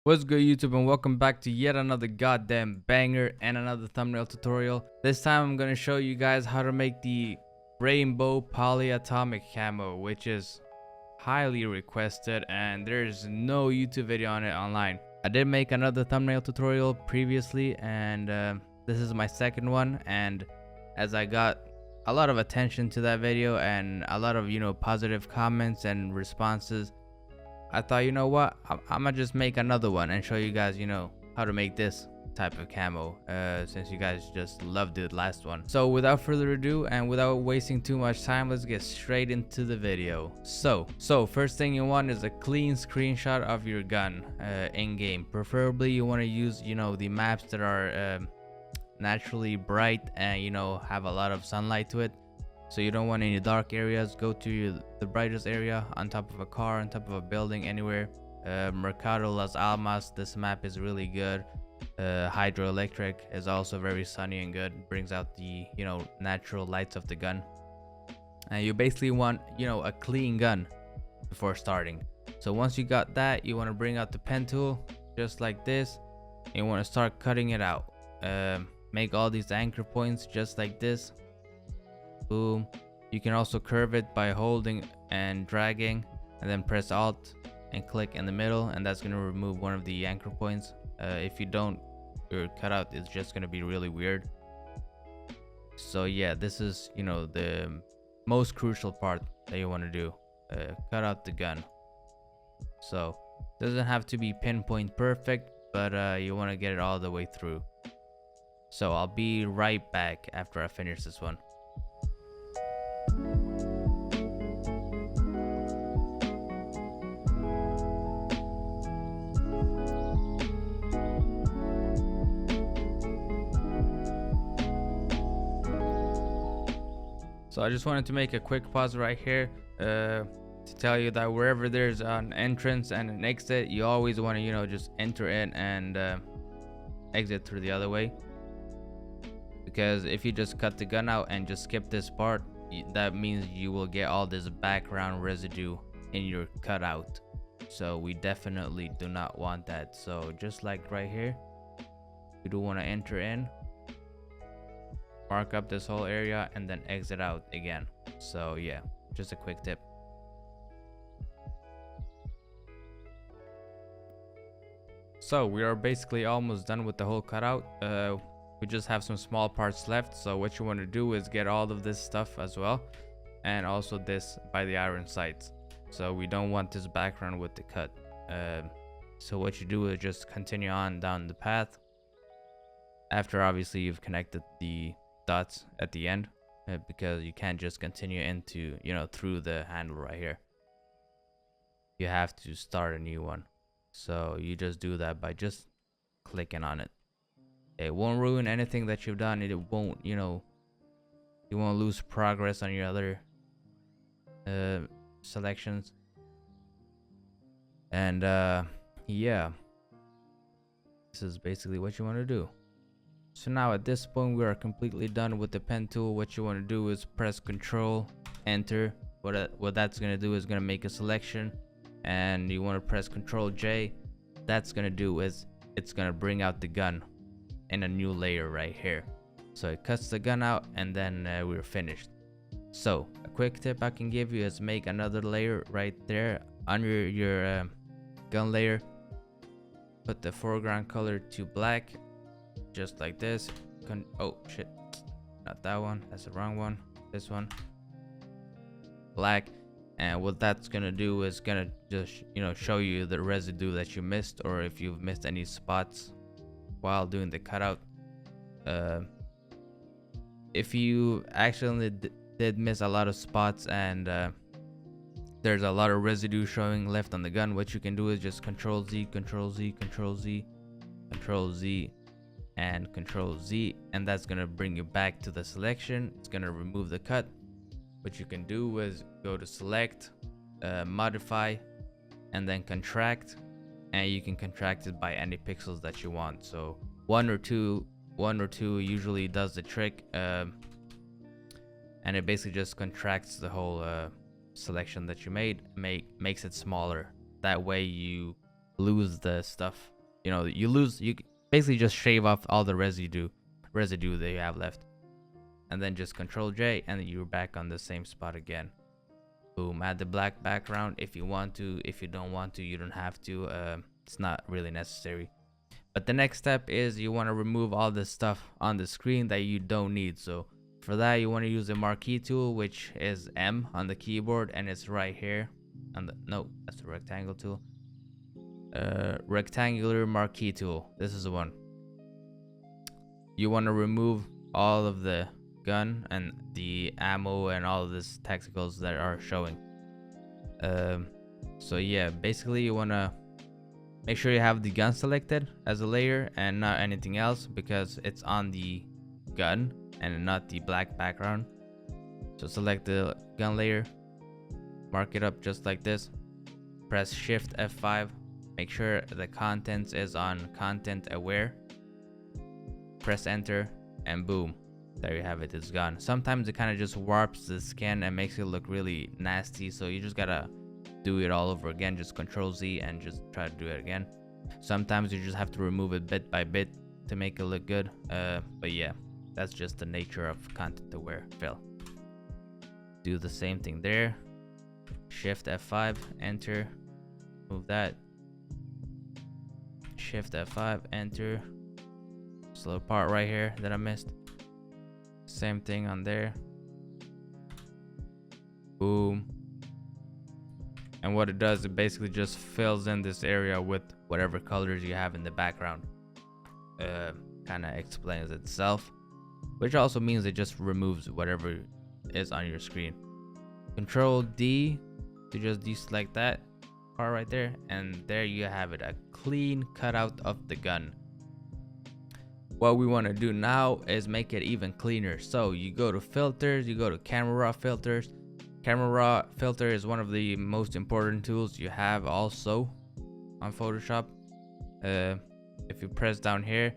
What's good, YouTube, and welcome back to yet another goddamn banger and another thumbnail tutorial. This time I'm gonna show you guys how to make the rainbow polyatomic camo, which is highly requested and there's no YouTube video on it online. I did make another thumbnail tutorial previously, and this is my second one, and as I got a lot of attention to that video and a lot of positive comments and responses, I thought, you know what, I'm gonna just make another one and show you guys how to make this type of camo, since you guys just loved the last one. So without further ado and without wasting too much time, let's get straight into the video. So first thing you want is a clean screenshot of your gun in game. Preferably you want to use the maps that are naturally bright and have a lot of sunlight to it. So you don't want any dark areas. Go to the brightest area, on top of a car, on top of a building, anywhere. Mercado Las Almas, this map is really good. Hydroelectric is also very sunny and good, brings out the natural lights of the gun. And you basically want a clean gun before starting. So once you got that, you want to bring out the pen tool just like this, and you want to start cutting it out. Make all these anchor points just like this. Boom. You can also curve it by holding and dragging, and then press Alt and click in the middle, and that's going to remove one of the anchor points. If you don't, your cutout is just going to be really weird. So yeah, this is the most crucial part that you want to do. Cut out the gun. So doesn't have to be pinpoint perfect, but you want to get it all the way through. So I'll be right back after I finish this one. So I just wanted to make a quick pause right here to tell you that wherever there's an entrance and an exit, you always want to just enter in and exit through the other way. Because if you just cut the gun out and just skip this part, that means you will get all this background residue in your cutout. So we definitely do not want that. So just like right here, you do want to enter in, mark up this whole area, and then exit out again. So yeah, just a quick tip. So we are basically almost done with the whole cutout. We just have some small parts left. So what you want to do is get all of this stuff as well, and also this by the iron sights. So we don't want this background with the cut. So what you do is just continue on down the path after obviously you've connected the dots at the end, because you can't just continue into through the handle right here. You have to start a new one. So you just do that by just clicking on it. It won't ruin anything that you've done. It won't you won't lose progress on your other selections. And yeah, this is basically what you want to do. So now at this point we are completely done with the pen tool. What you want to do is press Control Enter. What that's going to do is going to make a selection, and you want to press Control J. That's going to do is it's going to bring out the gun in a new layer right here. So it cuts the gun out, and then we're finished. So a quick tip I can give you is make another layer right there under your gun layer. Put the foreground color to black, just like this. Oh shit, not that one, that's the wrong one. This one, black. And what that's gonna do is gonna just show you the residue that you missed, or if you've missed any spots while doing the cutout. If you accidentally did miss a lot of spots and there's a lot of residue showing left on the gun, what you can do is just Control Z, Control Z, Control Z, Control Z, and Control Z, and that's gonna bring you back to the selection. It's gonna remove the cut. What you can do is go to Select, Modify, and then Contract, and you can contract it by any pixels that you want. So one or two usually does the trick, and it basically just contracts the whole selection that you made, makes it smaller. That way you lose the stuff you know, you basically just shave off all the residue that you have left, and then just Control J, and then you're back on the same spot again. Boom. Add the black background if you want to. If you don't want to, you don't have to. It's not really necessary. But the next step is you want to remove all the stuff on the screen that you don't need. So for that, you want to use the marquee tool, which is M on the keyboard, and it's right here on the, no, that's the rectangle tool. Rectangular marquee tool. This is the one. You want to remove all of the gun and the ammo and all of this tacticals that are showing. So yeah, basically you want to make sure you have the gun selected as a layer and not anything else, because it's on the gun and not the black background. So select the gun layer, mark it up just like this, press Shift F5, make sure the contents is on content aware, press enter, and boom, there you have it, it's gone. Sometimes it kind of just warps the skin and makes it look really nasty, so you just gotta do it all over again. Just Control Z and just try to do it again. Sometimes you just have to remove it bit by bit to make it look good, but yeah, that's just the nature of content aware fill. Do the same thing there, Shift F5, enter, move that, Shift F5, enter, this little part right here that I missed, same thing on there, boom. And what it does, it basically just fills in this area with whatever colors you have in the background. Kind of explains itself, which also means it just removes whatever is on your screen. Control D to just deselect that part right there, and there you have it, a clean cutout of the gun. What we want to do now is make it even cleaner. So you go to filters, you go to camera raw filters. Camera raw filter is one of the most important tools you have also on Photoshop. If you press down here,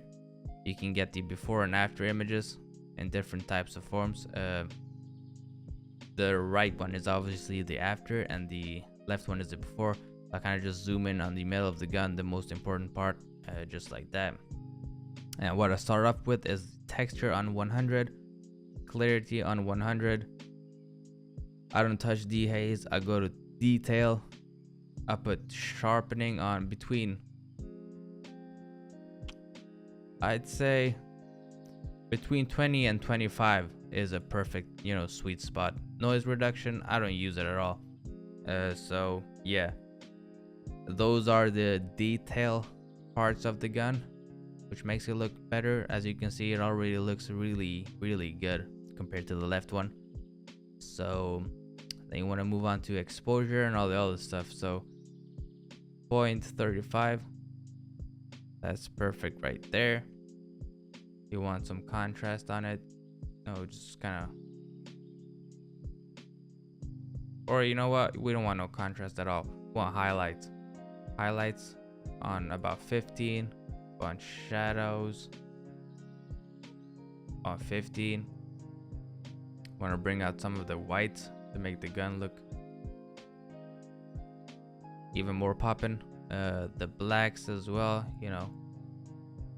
you can get the before and after images in different types of forms. The right one is obviously the after, and the left one is the before. I kind of just zoom in on the middle of the gun, the most important part, just like that. And what I start off with is texture on 100, clarity on 100. I don't touch dehaze, I go to detail, I put sharpening on between, I'd say between 20 and 25 is a perfect, you know, sweet spot. Noise reduction, I don't use it at all. So yeah, those are the detail parts of the gun, which makes it look better. As you can see, it already looks really good compared to the left one. So then you want to move on to exposure and all the other stuff. So 0.35, that's perfect right there. You want some contrast on it, no, just kind of, or you know what, we don't want no contrast at all. We want highlights on about 15, on shadows on 15. Want to bring out some of the whites to make the gun look even more poppin'. The blacks as well, you know,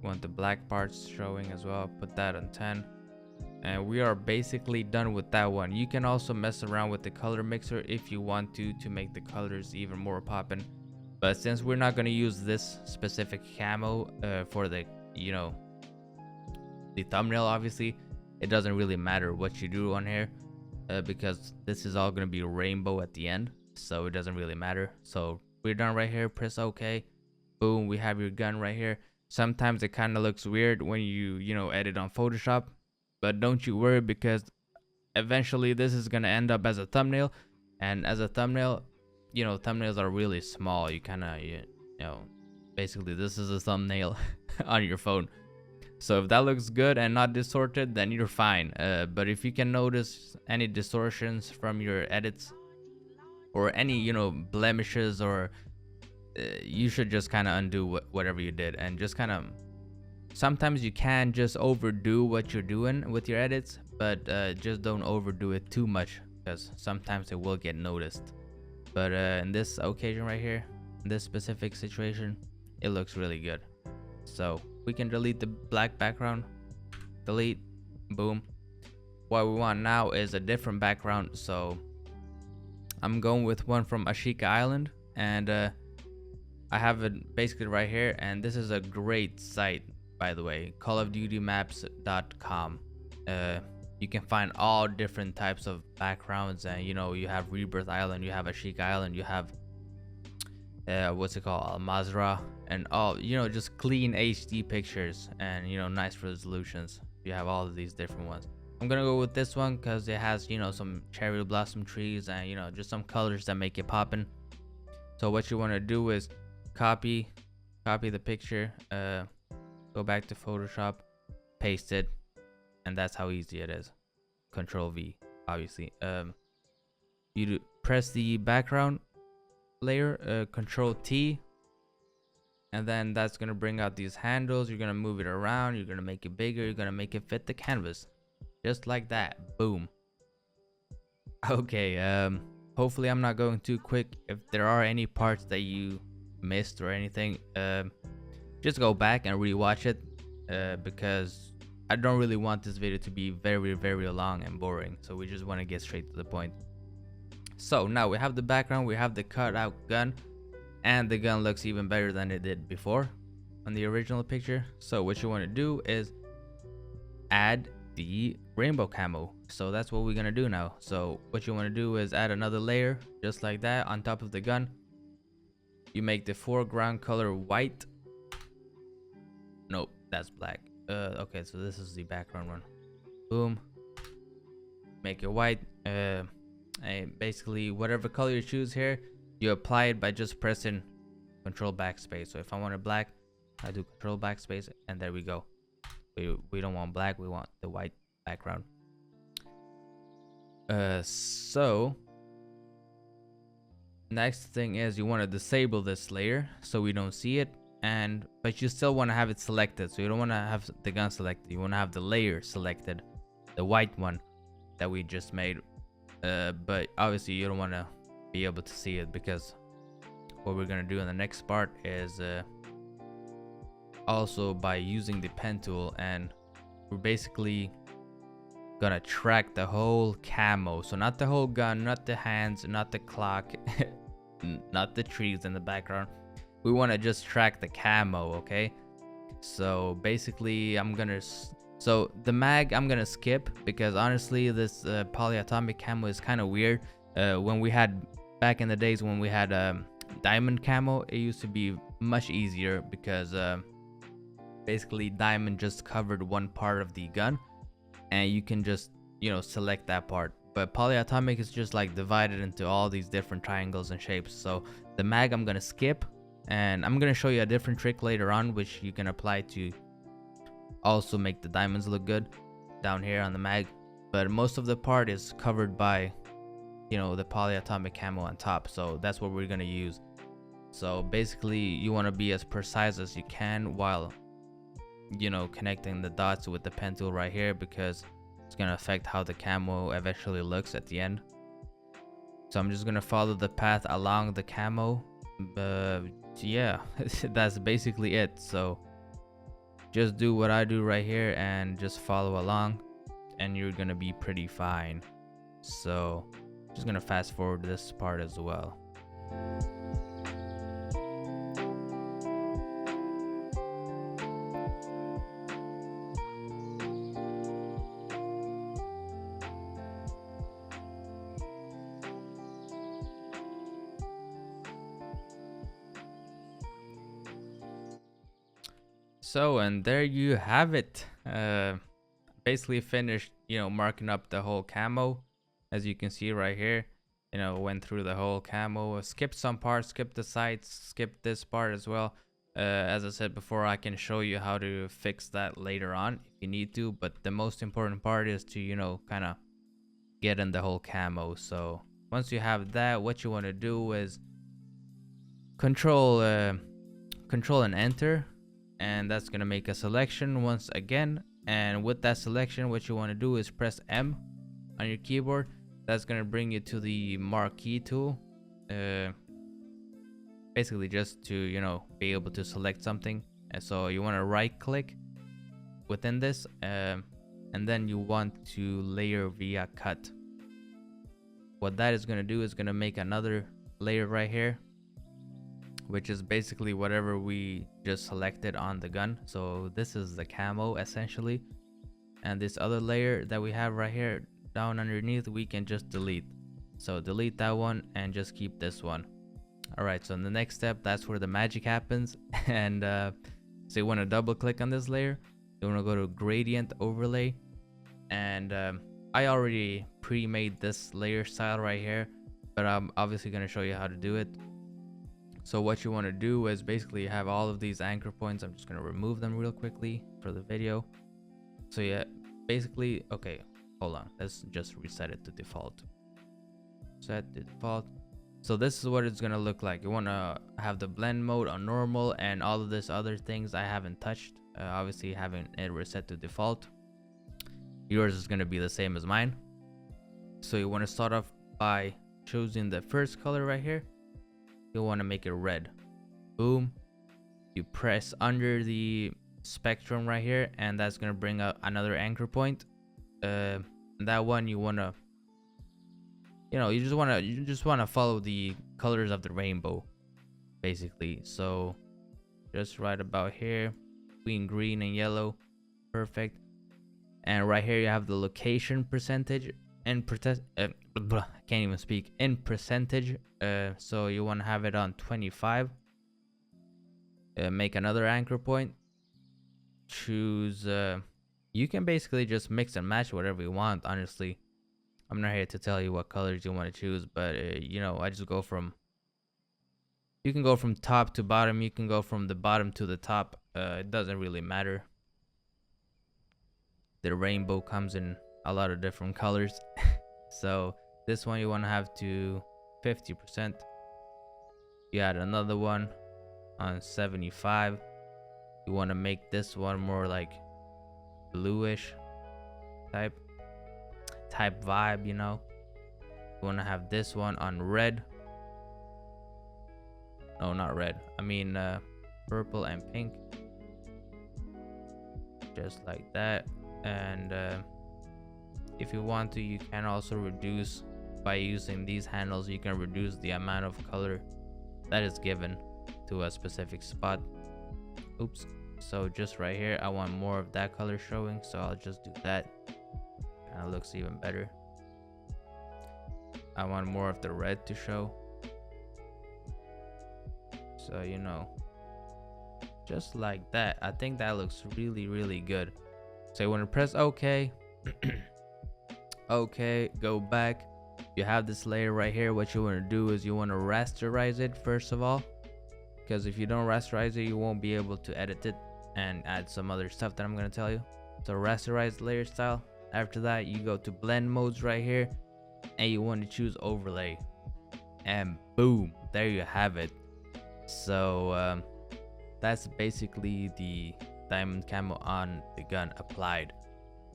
want the black parts showing as well, put that on 10, and we are basically done with that one. You can also mess around with the color mixer if you want to make the colors even more poppin', but since we're not going to use this specific camo for the, you know, the thumbnail, obviously it doesn't really matter what you do on here, because this is all going to be rainbow at the end, so it doesn't really matter. So we're done right here, press OK, boom, we have your gun right here. Sometimes it kind of looks weird when you know, edit on Photoshop, but don't you worry, because eventually this is going to end up as a thumbnail, and as a thumbnail, you know, thumbnails are really small. You kind of, you know, basically this is a thumbnail on your phone. So if that looks good and not distorted, then you're fine. But if you can notice any distortions from your edits or any, you know, blemishes, or you should just kind of undo whatever you did, and just kind of, sometimes you can just overdo what you're doing with your edits, but just don't overdo it too much, because sometimes it will get noticed. But in this occasion right here, in this specific situation, it looks really good. So we can delete the black background, delete, boom. What we want now is a different background, so I'm going with one from Ashika Island, and I have it basically right here, and this is a great site, by the way, callofdutymaps.com. You can find all different types of backgrounds, and you know, you have Rebirth Island, you have Ashika Island, you have what's it called, Al-Mazra, and all, you know, just clean HD pictures and, you know, nice resolutions. You have all of these different ones. I'm gonna go with this one because it has, you know, some cherry blossom trees and, you know, just some colors that make it poppin'. So what you want to do is copy the picture, go back to Photoshop, paste it, and that's how easy it is. Control V, obviously. You press the background layer, Control T, and then that's gonna bring out these handles. You're gonna move it around, you're gonna make it bigger, you're gonna make it fit the canvas, just like that. Boom. Okay, hopefully I'm not going too quick. If there are any parts that you missed or anything, just go back and rewatch it, because I don't really want this video to be very, very long and boring, so we just want to get straight to the point. So now we have the background, we have the cutout gun, and the gun looks even better than it did before on the original picture. So what you want to do is add the rainbow camo. So that's what we're gonna do now. So what you want to do is add another layer just like that on top of the gun. You make the foreground color white. Nope, that's black. Okay, so this is the background one. Boom. Make it white. And basically whatever color you choose here, you apply it by just pressing Control backspace. So if I want it black, I do Control backspace, and there we go. We don't want black, we want the white background. So next thing is you want to disable this layer so we don't see it, but you still want to have it selected. So you don't want to have the gun selected, you want to have the layer selected, the white one that we just made. But obviously you don't want to be able to see it, because what we're going to do in the next part is also by using the pen tool, and we're basically gonna track the whole camo. So not the whole gun, not the hands, not the clock, not the trees in the background. We want to just track the camo, okay? So basically so the mag I'm gonna skip, because honestly this polyatomic camo is kind of weird. When we had back in the days when we had diamond camo, it used to be much easier, because basically diamond just covered one part of the gun and you can just, you know, select that part. But polyatomic is just like divided into all these different triangles and shapes. So the mag I'm gonna skip, and I'm gonna show you a different trick later on which you can apply to also make the diamonds look good down here on the mag. But most of the part is covered by, you know, the polyatomic camo on top, so that's what we're gonna use. So basically you want to be as precise as you can while, you know, connecting the dots with the pen tool right here, because it's gonna affect how the camo eventually looks at the end. So I'm just gonna follow the path along the camo. Yeah, that's basically it. So just do what I do right here and just follow along, and you're gonna be pretty fine. So just gonna fast forward this part as well. So, and there you have it. Basically finished, you know, marking up the whole camo. As you can see right here, you know, went through the whole camo, skipped some parts, skipped the sides, skipped this part as well. As I said before, I can show you how to fix that later on if you need to, but the most important part is to, you know, kind of get in the whole camo. So once you have that, what you want to do is control and enter, and that's gonna make a selection once again. And with that selection, what you want to do is press M on your keyboard. That's gonna bring you to the marquee tool, basically just to, you know, be able to select something. And so you want to right click within this, and then you want to layer via cut. What that is going to do is going to make another layer right here, which is basically whatever we just selected on the gun. So this is the camo essentially, and this other layer that we have right here down underneath we can just delete. So delete that one and just keep this one. All right, so in the next step, that's where the magic happens. And so you want to double click on this layer, you want to go to gradient overlay, and I already pre-made this layer style right here, but I'm obviously going to show you how to do it. So what you want to do is basically have all of these anchor points. I'm just going to remove them real quickly for the video. So yeah, basically, okay, hold on, let's just reset it to default. Set to default. So this is what it's going to look like. You want to have the blend mode on normal, and all of this other things I haven't touched, obviously having it reset to default. Yours is going to be the same as mine. So you want to start off by choosing the first color right here. You want to make it red. Boom. You press under the spectrum right here, and that's going to bring up another anchor point. That one you want to, you just want to follow the colors of the rainbow basically. So just right about here between green and yellow. Perfect. And right here you have the location percentage and can't even speak, in percentage. So you want to have it on 25. Make another anchor point. Choose you can basically just mix and match whatever you want. Honestly, I'm not here to tell you what colors you want to choose, but I just go from, you can go from top to bottom, you can go from the bottom to the top. It doesn't really matter. The rainbow comes in a lot of different colors. So this one you want to have to 50%. You add another one on 75. You want to make this one more like bluish type vibe, You want to have this one on red. No, not red, I mean purple and pink, just like that. And if you want to, you can also reduce by using these handles. You can reduce the amount of color that is given to a specific spot. Oops. So just right here, I want more of that color showing, so I'll just do that. Kind of looks even better. I want more of the red to show, so just like that. I think that looks really good. So you want to press OK. Okay, go back. You have this layer right here. What you want to do is you want to rasterize it first of all, because if you don't rasterize it, you won't be able to edit it and add some other stuff that I'm going to tell you. So rasterize layer style. After that, you go to blend modes right here, and you want to choose overlay, and boom, there you have it. So that's basically the diamond camo on the gun applied.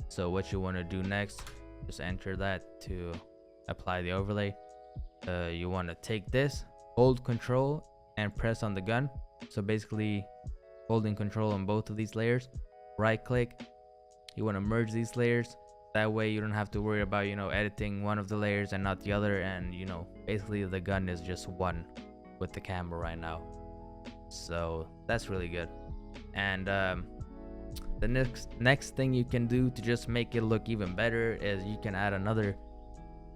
So what you want to do next, just enter that to apply the overlay. You want to take this, hold control and press on the gun. So basically holding control on both of these layers, right click. You want to merge these layers. That way you don't have to worry about editing one of the layers and not the other, and basically the gun is just one with the camera right now. So that's really good. And the next thing you can do to just make it look even better is you can add another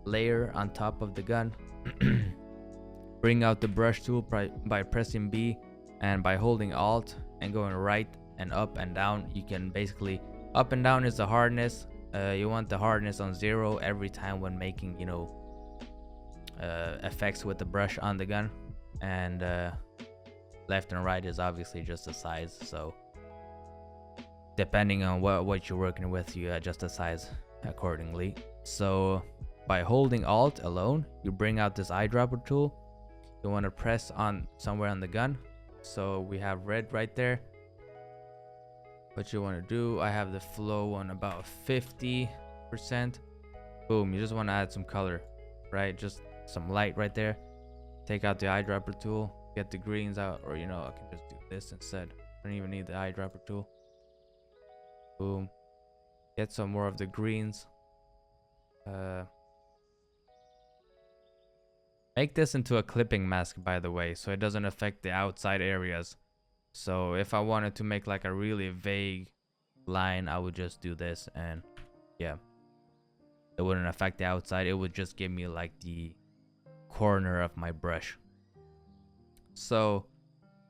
layer on top of the gun. Bring out the brush tool by pressing B, and by holding Alt and going right and up and down. You can basically, up and down is the hardness. You want the hardness on 0 every time when making effects with the brush on the gun, and left and right is obviously just the size. So depending on what you're working with, you adjust the size accordingly. So by holding Alt alone, you bring out this eyedropper tool. You want to press on somewhere on the gun. So we have red right there. What you want to do, I have the flow on about 50%. Boom, you just want to add some color, right? Just some light right there. Take out the eyedropper tool, get the greens out, or I can just do this instead. Don't even need the eyedropper tool. Boom. Get some more of the greens. Make this into a clipping mask, by the way, so it doesn't affect the outside areas. So if I wanted to make like a really vague line, I would just do this, and yeah, it wouldn't affect the outside. It would just give me like the corner of my brush. So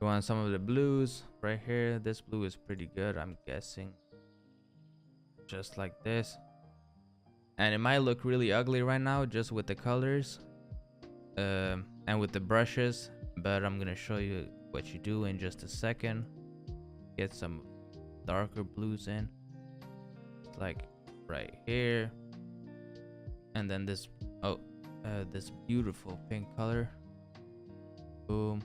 you want some of the blues right here. This blue is pretty good, I'm guessing. Just like this. And it might look really ugly right now just with the colors and with the brushes, but I'm gonna show you what you do in just a second. Get some darker blues in, like right here, and then this this beautiful pink color. Boom.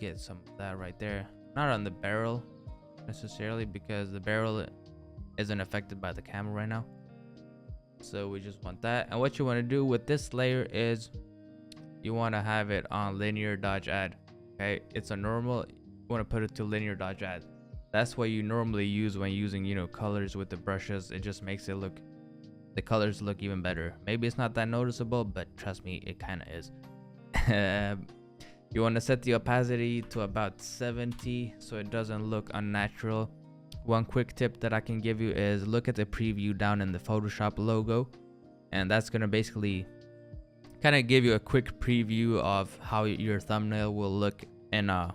Get some of that right there. Not on the barrel necessarily, because the barrel isn't affected by the camera right now. So we just want that. And what you want to do with this layer is you want to have it on linear dodge add. Okay, it's a normal. You want to put it to linear dodge add. That's what you normally use when using, you know, colors with the brushes. It just makes it look, the colors look even better. Maybe it's not that noticeable, but trust me, it kind of is. You want to set the opacity to about 70 so it doesn't look unnatural. One quick tip that I can give you is look at the preview down in the Photoshop logo, and that's going to basically kind of give you a quick preview of how your thumbnail will look in a,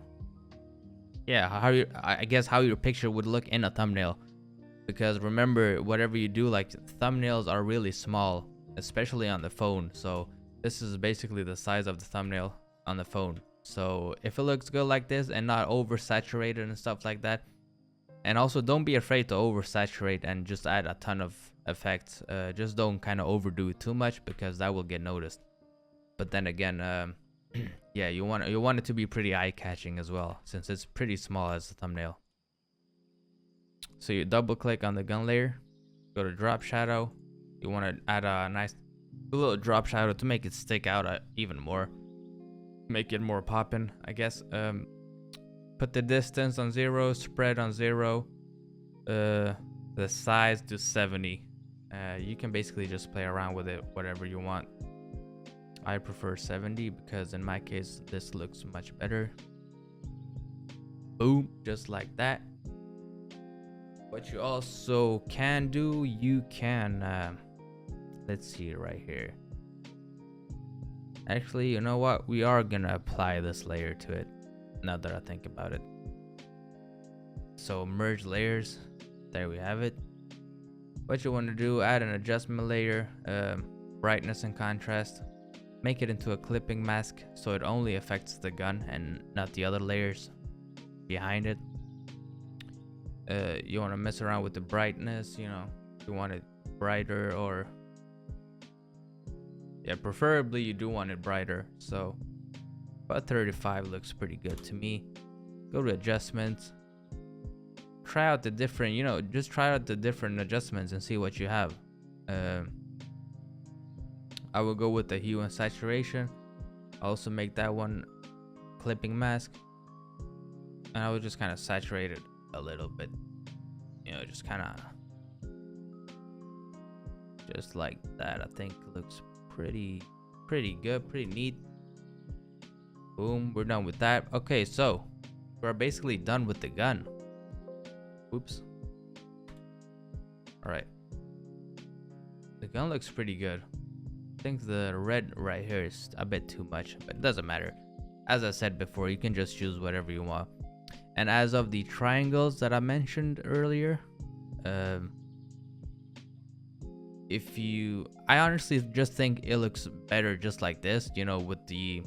yeah, how your picture would look in a thumbnail. Because remember, whatever you do, like thumbnails are really small, especially on the phone. So this is basically the size of the thumbnail on the phone. So if it looks good like this and not oversaturated and stuff like that, and also don't be afraid to oversaturate and just add a ton of effects. Just don't kind of overdo it too much, because that will get noticed. But then again, yeah, you want it to be pretty eye-catching as well, since it's pretty small as a thumbnail. So you double click on the gun layer, go to drop shadow. You want to add a nice little drop shadow to make it stick out even more, make it more poppin', I guess. Put the distance on 0, spread on 0, the size to 70. You can basically just play around with it, whatever you want. I prefer 70 because in my case this looks much better. Boom, just like that. What you also can do, you can let's see right here. Actually, you know what, we are gonna apply this layer to it now that I think about it. So merge layers, there we have it. What you want to do, add an adjustment layer, brightness and contrast. Make it into a clipping mask so it only affects the gun and not the other layers behind it. You want to mess around with the brightness, you know, you want it brighter, or yeah, preferably you do want it brighter. So about 35 looks pretty good to me. Go to adjustments, try out the different, you know, just try out the different adjustments and see what you have. I will go with the hue and saturation. Also make that one clipping mask, and I will just kind of saturate it a little bit, you know, just kind of just like that. I think it looks pretty good, pretty neat. Boom, we're done with that. Okay, so we're basically done with the gun. Oops. All right, the gun looks pretty good. I think the red right here is a bit too much, but it doesn't matter. As I said before, you can just choose whatever you want. And as of the triangles that I mentioned earlier, I honestly just think it looks better just like this, you know, with the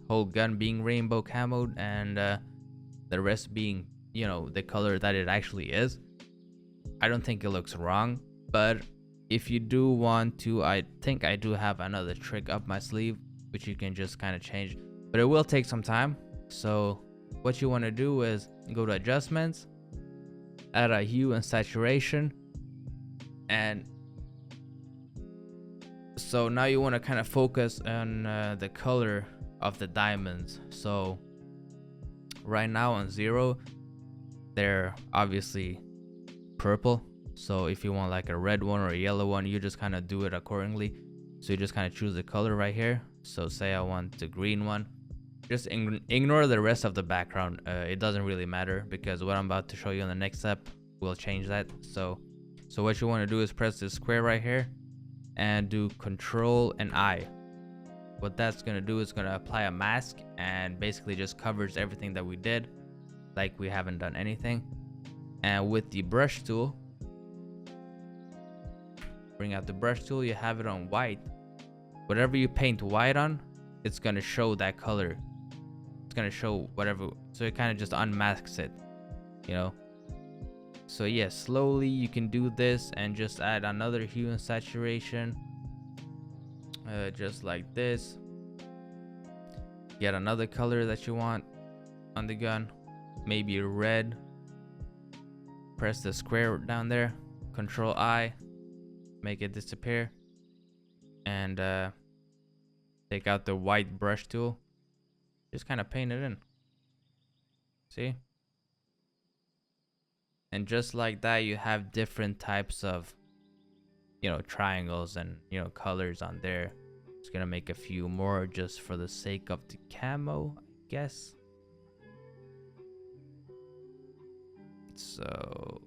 whole gun being rainbow camoed and the rest being, you know, the color that it actually is. I don't think it looks wrong, but if you do want to, I think I do have another trick up my sleeve which you can just kind of change, but it will take some time. So what you want to do is go to adjustments, add a hue and saturation, and so now you want to kind of focus on the color of the diamonds. So right now on 0, they're obviously purple. So if you want like a red one or a yellow one, you just kind of do it accordingly. So you just kind of choose the color right here. So say I want the green one, just ignore the rest of the background. It doesn't really matter, because what I'm about to show you in the next step will change that. So what you want to do is press this square right here and do Control and I. What that's going to do is going to apply a mask, and basically just covers everything that we did, like we haven't done anything. And with the brush tool, bring out the brush tool, you have it on white. Whatever you paint white on, it's going to show that color. It's going to show whatever, so it kind of just unmasks it, you know. So yeah, slowly you can do this and just add another hue and saturation, just like this. Get another color that you want on the gun, maybe red. Press the square down there, Control I, make it disappear, and take out the white brush tool, just kind of paint it in. See? And just like that, you have different types of, you know, triangles and, you know, colors on there. Just gonna make a few more just for the sake of the camo, I guess. So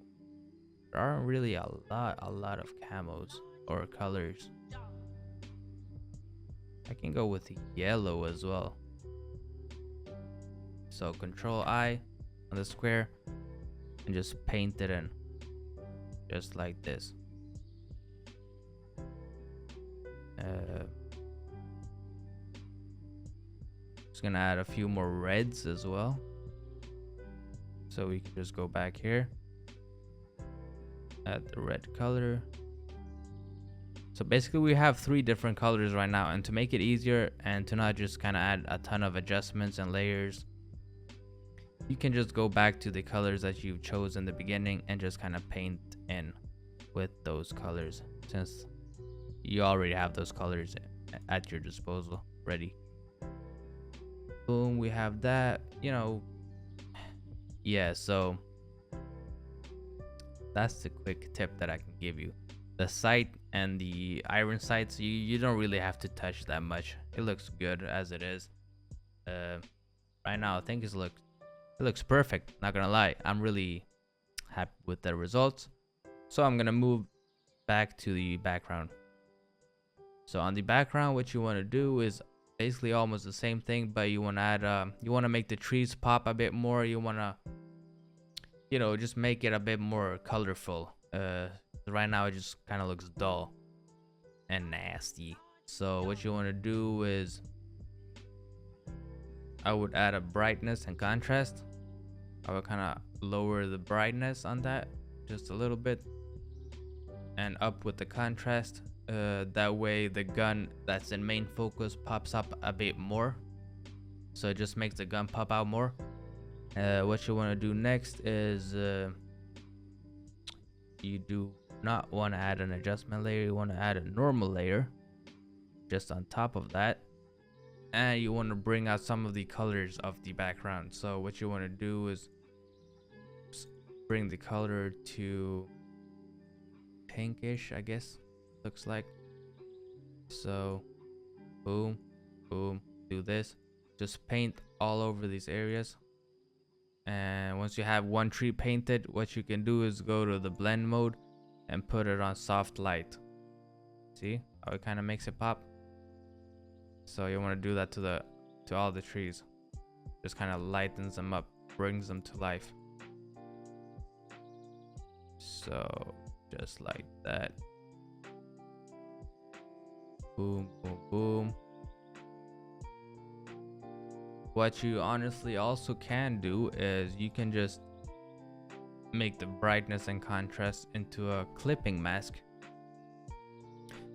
there aren't really a lot of camos or colors. I can go with yellow as well. So Control I on the square and just paint it in, just like this. Just gonna add a few more reds as well. So we can just go back here, add the red color. So basically we have 3 different colors right now, and to make it easier and to not just kind of add a ton of adjustments and layers, you can just go back to the colors that you chose in the beginning and just kind of paint in with those colors, since you already have those colors at your disposal ready. Boom, we have that, you know. Yeah, so that's the quick tip that I can give you. The sight and the iron sights, you don't really have to touch that much. It looks good as it is. Right now I think it looks perfect, not gonna lie. I'm really happy with the results. So I'm gonna move back to the background. So on the background, what you want to do is basically almost the same thing, but you want to add you want to make the trees pop a bit more. You want to, you know, just make it a bit more colorful. Right now it just kind of looks dull and nasty. So what you want to do is, I would add a brightness and contrast. I would kind of lower the brightness on that just a little bit and up with the contrast. That way the gun that's in main focus pops up a bit more, so it just makes the gun pop out more. What you want to do next is you do not want to add an adjustment layer. You want to add a normal layer just on top of that, and you want to bring out some of the colors of the background. So what you want to do is bring the color to pinkish, I guess, looks like. So boom, boom, do this, just paint all over these areas. And once you have one tree painted, what you can do is go to the blend mode and put it on soft light. See how it kind of makes it pop? So you want to do that to all the trees. Just kind of lightens them up, brings them to life. So just like that. Boom, boom, boom. What you honestly also can do is you can just make the brightness and contrast into a clipping mask.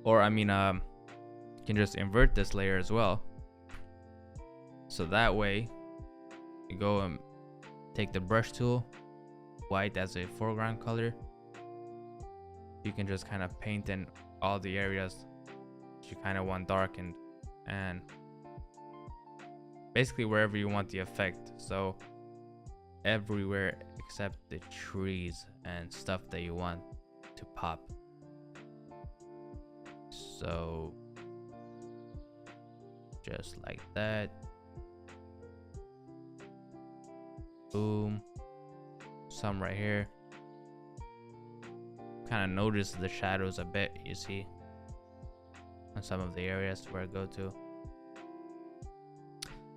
Or I mean, you can just invert this layer as well. So that way, you go and take the brush tool, white as a foreground color. You can just kind of paint in all the areas you kind of want darkened, and basically wherever you want the effect. So everywhere except the trees and stuff that you want to pop. So just like that. Boom. Some right here. Kind of notice the shadows a bit, you see, on some of the areas where I go to.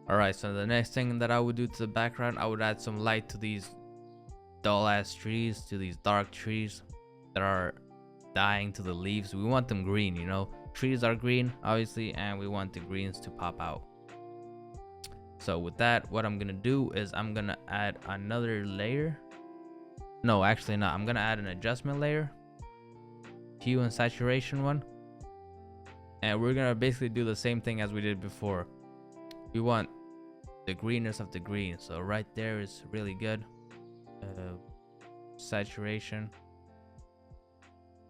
Alright, so the next thing that I would do to the background, I would add some light to these dull ass trees, to these dark trees that are dying to the leaves. We want them green, you know. Trees are green, obviously, and we want the greens to pop out. So with that, what I'm gonna do is I'm gonna add another layer. No, actually not. I'm gonna add an adjustment layer, hue and saturation one, and we're gonna basically do the same thing as we did before. We want the greenness of the green, so right there is really good. Saturation,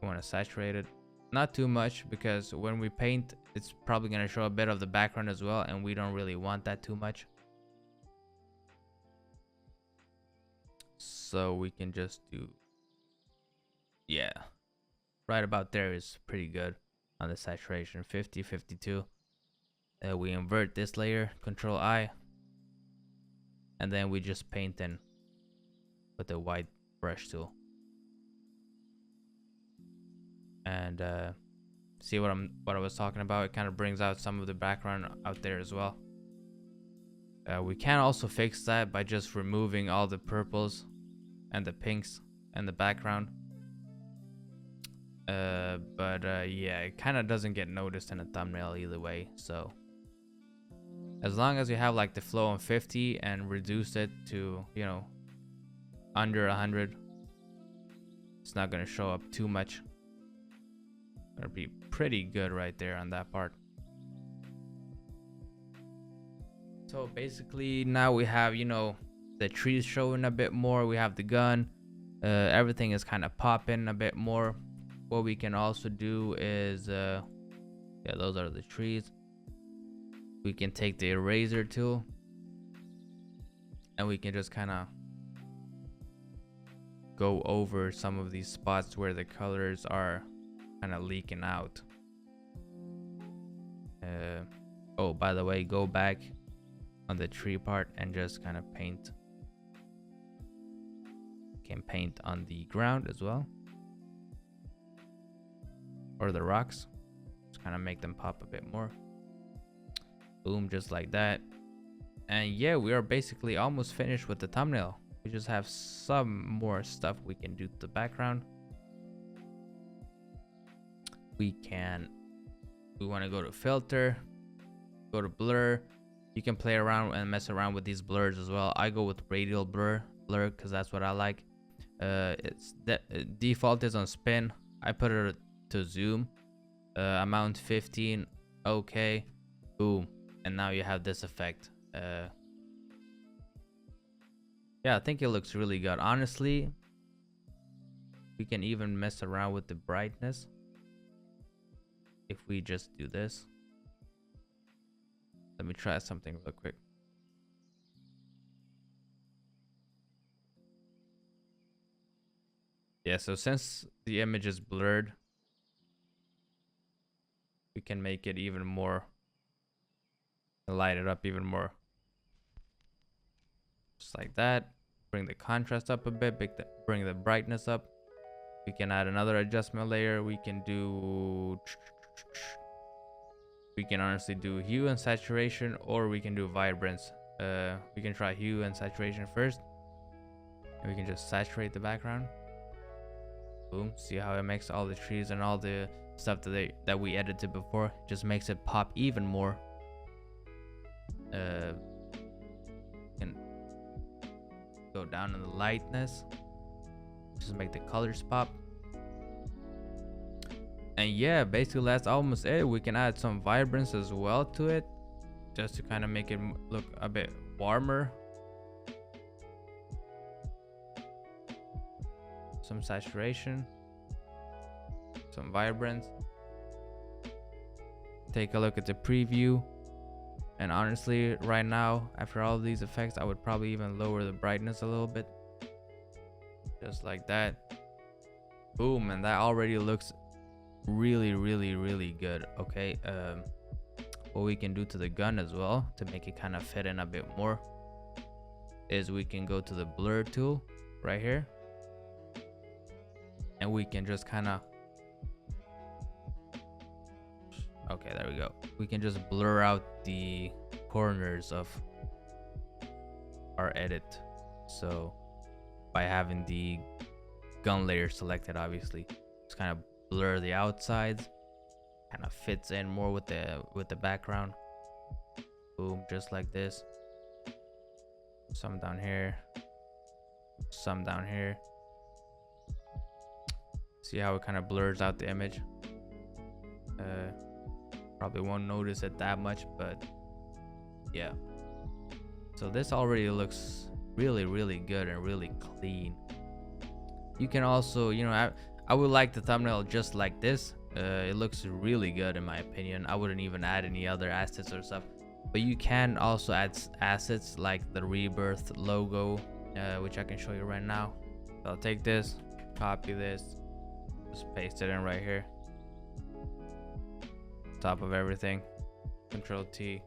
we want to saturate it, not too much, because when we paint it's probably going to show a bit of the background as well, and we don't really want that too much. So we can just do, yeah, right about there is pretty good on the saturation. 50, 52. We invert this layer, Control I, and then we just paint in with the white brush tool. And see what I was talking about? It kind of brings out some of the background out there as well. We can also fix that by just removing all the purples and the pinks and the background. But yeah, it kind of doesn't get noticed in a thumbnail either way. So as long as you have like the flow on 50 and reduce it to, you know, under 100, it's not going to show up too much. It'll be pretty good right there on that part. So basically now we have, you know, the trees showing a bit more. We have the gun. Everything is kind of popping a bit more. What we can also do is, yeah, those are the trees. We can take the eraser tool and we can just kind of go over some of these spots where the colors are kind of leaking out. Oh, by the way, go back on the tree part and just kind of paint. Can paint on the ground as well, or the rocks. Just kind of make them pop a bit more. Boom, just like that. And yeah, we are basically almost finished with the thumbnail. We just have some more stuff we can do to the background. We want to go to filter, go to blur. You can play around and mess around with these blurs as well. I go with radial blur because that's what I like. It's default is on spin. I put it to zoom. Amount 15. Okay, boom, and now you have this effect. Yeah, I think it looks really good. Honestly, we can even mess around with the brightness if we just do this. Let me try something real quick. Yeah, so since the image is blurred, we can make it even more, light it up even more. Just like that. Bring the contrast up a bit, bring the brightness up. We can add another adjustment layer. We can honestly do hue and saturation, or we can do vibrance. We can try hue and saturation first, and we can just saturate the background. Boom, see how it makes all the trees and all the stuff that we edited before, just makes it pop even more. Can go down in the lightness, just make the colors pop. And yeah, basically that's almost it. We can add some vibrance as well to it, just to kind of make it look a bit warmer. Some saturation, some vibrance. Take a look at the preview. And honestly, right now, after all of these effects, I would probably even lower the brightness a little bit. Just like that. Boom, and that already looks really, really, really good. Okay, what we can do to the gun as well to make it kind of fit in a bit more is we can go to the blur tool right here, and we can just kind of, okay, there we go. We can just blur out the corners of our edit. So by having the gun layer selected, obviously, just kind of blur the outsides, kind of fits in more with the background. Boom, just like this. Some down here, some down here. See how it kind of blurs out the image? Probably won't notice it that much, but yeah. So this already looks really, really good and really clean. You can also, you know, I would like the thumbnail just like this. It looks really good in my opinion. I wouldn't even add any other assets or stuff, but you can also add assets like the Rebirth logo, which I can show you right now. So I'll take this, copy this, just paste it in right here, top of everything. Control T.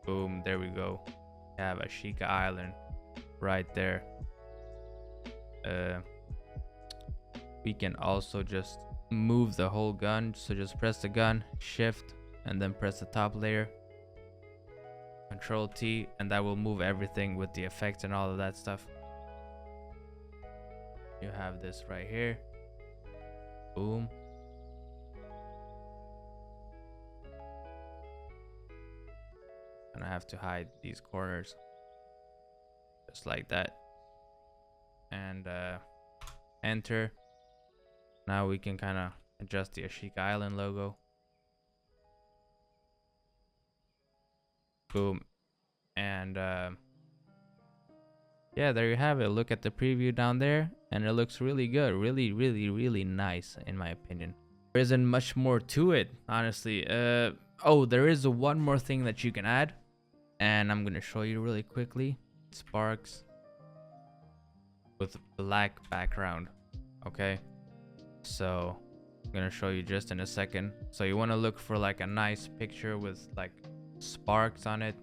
Boom, there we go. You have Ashika Island right there. We can also just move the whole gun. So just press the gun, shift, and then press the top layer. Control T, and that will move everything with the effects and all of that stuff. You have this right here. Boom. And I have to hide these corners just like that, and enter. Now we can kind of adjust the Ashika Island logo. Boom. And yeah, there you have it. Look at the preview down there, and it looks really good. Really, really, really nice in my opinion. There isn't much more to it, honestly. Oh, there is one more thing that you can add, and I'm gonna show you really quickly. Sparks with black background. Okay, so I'm gonna show you just in a second. So you want to look for like a nice picture with like sparks on it.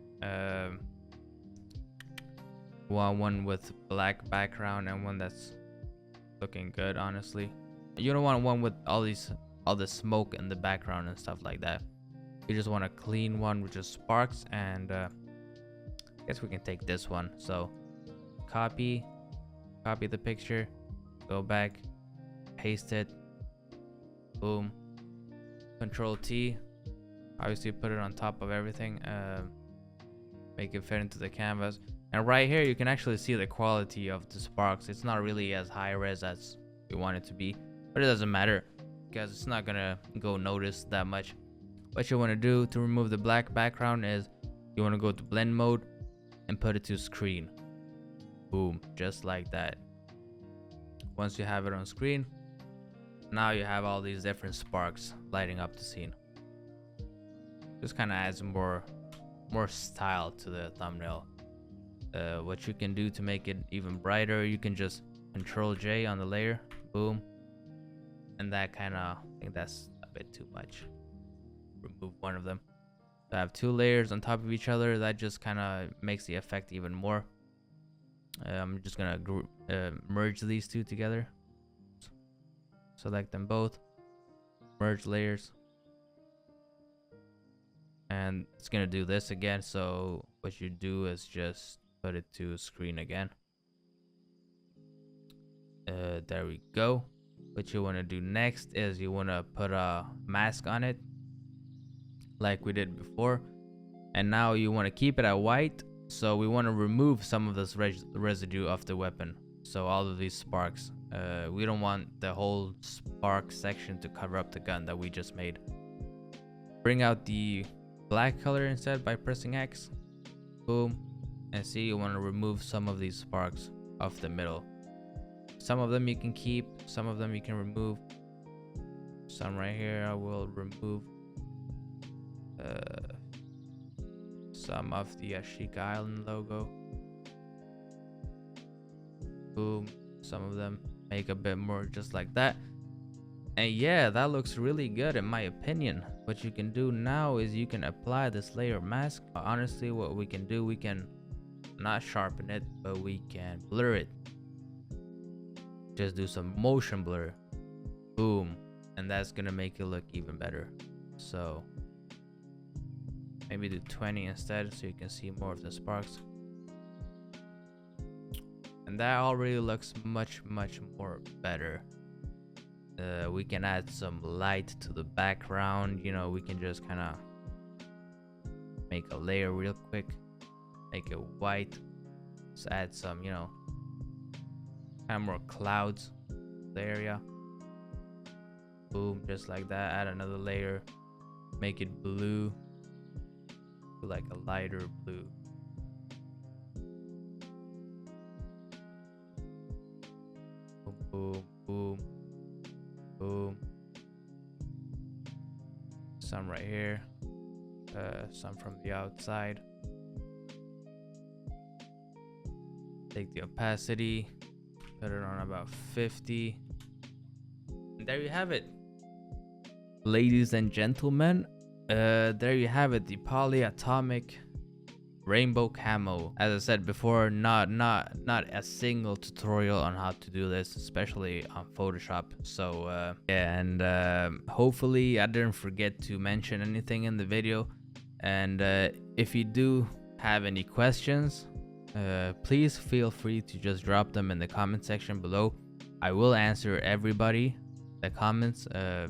One with black background and one that's looking good. Honestly, you don't want one with all the smoke in the background and stuff like that. You just want a clean one with just sparks. And I guess we can take this one. So copy the picture, go back, paste it, boom, Control T, obviously put it on top of everything, make it fit into the canvas. And right here you can actually see the quality of the sparks. It's not really as high res as we want it to be, but it doesn't matter because it's not gonna go noticed that much. What you want to do to remove the black background is you want to go to blend mode and put it to screen. Boom, just like that. Once you have it on screen, now you have all these different sparks lighting up the scene. Just kind of adds more style to the thumbnail. What you can do to make it even brighter, you can just Control J on the layer, boom, and that kind of, I think that's a bit too much. Remove one of them. So I have two layers on top of each other. That just kind of makes the effect even more. I'm just gonna merge these two together. Select them both, merge layers, and it's gonna do this again. So what you do is just put it to screen again. There we go. What you want to do next is you want to put a mask on it like we did before, and now you want to keep it at white. So we want to remove some of this residue of the weapon, so all of these sparks. We don't want the whole spark section to cover up the gun that we just made. Bring out the black color instead by pressing X. Boom. And see, you want to remove some of these sparks off the middle. Some of them you can keep, some of them you can remove. Some right here I will remove. some of the Ashika Island logo. Boom. Some of them make a bit more just like that. And yeah, that looks really good in my opinion. What you can do now is you can apply this layer mask. Honestly, what we can do, we can not sharpen it, but we can blur it. Just do some motion blur. Boom. And that's gonna make it look even better. So maybe do 20 instead so you can see more of the sparks. And that already looks much more better. We can add some light to the background. You know, we can just kind of make a layer real quick, make it white. Just add some, you know, kind of more clouds to the area. Boom, just like that. Add another layer, make it blue, like a lighter blue. Boom, boom, boom. Some right here, some from the outside. Take the opacity, put it on about 50. And there you have it. Ladies and gentlemen, there you have it, the Polyatomic rainbow camo. As I said before, not a single tutorial on how to do this, especially on Photoshop. So yeah, and hopefully I didn't forget to mention anything in the video. And if you do have any questions, please feel free to just drop them in the comment section below. I will answer everybody the comments. I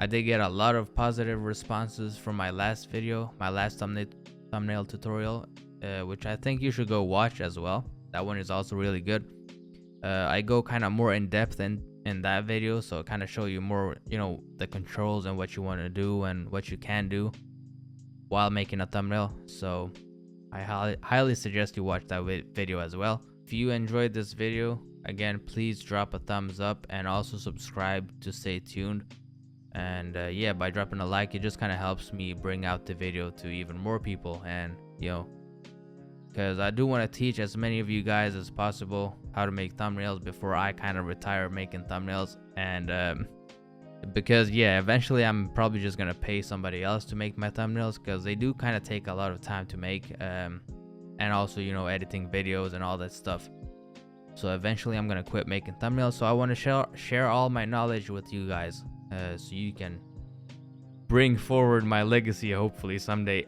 did get a lot of positive responses from my last video, my last thumbnail tutorial, which I think you should go watch as well. That one is also really good. I go kind of more in depth in that video, so kind of show you more, you know, the controls and what you want to do and what you can do while making a thumbnail. So I highly suggest you watch that video as well. If you enjoyed this video, again, please drop a thumbs up and also subscribe to stay tuned. And yeah, by dropping a like, it just kind of helps me bring out the video to even more people. And you know, because I do want to teach as many of you guys as possible how to make thumbnails before I kind of retire making thumbnails. And because yeah, eventually I'm probably just gonna pay somebody else to make my thumbnails, because they do kind of take a lot of time to make, and also, you know, editing videos and all that stuff. So eventually I'm gonna quit making thumbnails. So I want to share all my knowledge with you guys, so you can bring forward my legacy hopefully someday.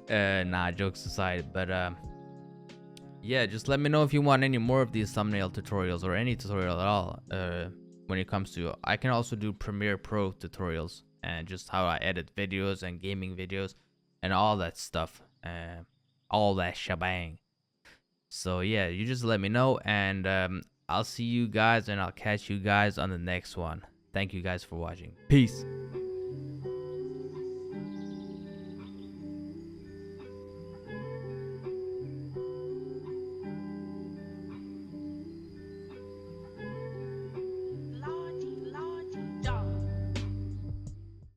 Nah, jokes aside, but yeah, just let me know if you want any more of these thumbnail tutorials or any tutorial at all. When it comes to, I can also do Premiere Pro tutorials and just how I edit videos and gaming videos and all that stuff, all that shebang. So yeah, you just let me know, and I'll see you guys and I'll catch you guys on the next one. Thank you guys for watching. Peace.